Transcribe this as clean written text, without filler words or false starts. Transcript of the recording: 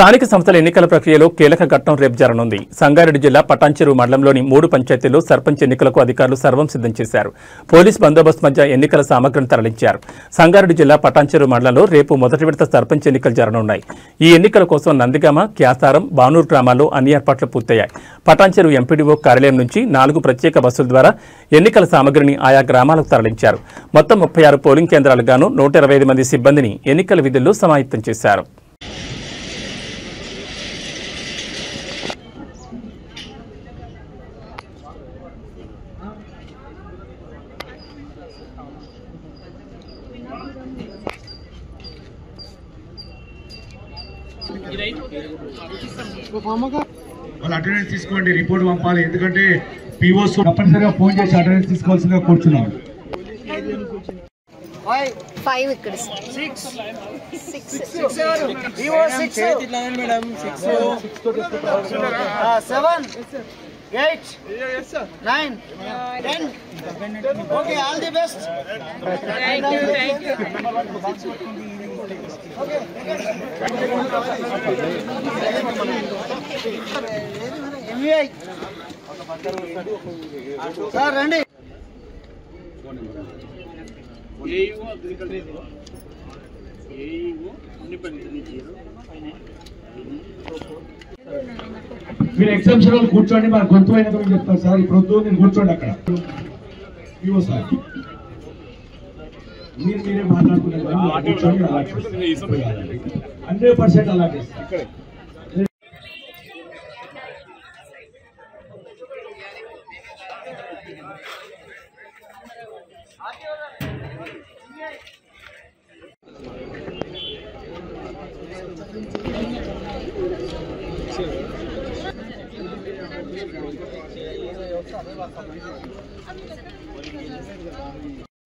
స్థానిక సంస్థల ఎన్నికల ప్రక్రియలో కీలక ఘట్టం రేపు జరగనుంది. సంగారెడ్డి జిల్లా పటాన్చెరు మండలంలోని 3 పంచాయతీల్లో సర్పంచ్ ఎన్నికలకు అధికారులు సర్వం సిద్ధం చేశారు. పోలీస్ బందోబస్తు మధ్య ఎన్నికల సామగ్రిని తరలించారు. సంగారెడ్డి జిల్లా పటాన్చెరు మండలంలో రేపు మొదటి విడత సర్పంచ్ ఎన్నికలు జరగనున్నాయి. ఈ ఎన్నికల కోసం నందిగామ, క్యాసారం, బానూరు గ్రామాల్లో అన్ని ఏర్పాట్లు పూర్తయ్యాయి. పటాన్చెరు ఎంపీడీఓ కార్యాలయం నుంచి 4 ప్రత్యేక బస్సుల ద్వారా ఎన్నికల సామగ్రిని ఆయా గ్రామాలకు తరలించారు. మొత్తం 36 పోలింగ్ కేంద్రాలకు గాను 125 మంది సిబ్బందిని ఎన్నికల విధుల్లో సమాయత్తం చేశారు. వాళ్ళు అటెండెన్స్ తీసుకోండి, రిపోర్ట్ పంపాలి. ఎందుకంటే పీఓస్ తప్పనిసరిగా ఫోన్ చేసి అటెండెన్స్ తీసుకోవాల్సిందిగా కూర్చున్నాం. 5 ఇక్కడ 6 PO 6 madam 6 7 8 9 10 okay all the best. Thank you okay MVI sir రండి. మీరు ఎగ్జామ్షన్ వాళ్ళు కూర్చోండి, మన గొంతు అయిన గురించి చెప్తారు సార్. ఇప్పుడు నేను కూర్చోండి అక్కడ. ఇవో సార్ మీరే మాట్లాడుకున్నారు కూర్చోండి. 100% అలా చేస్తారు.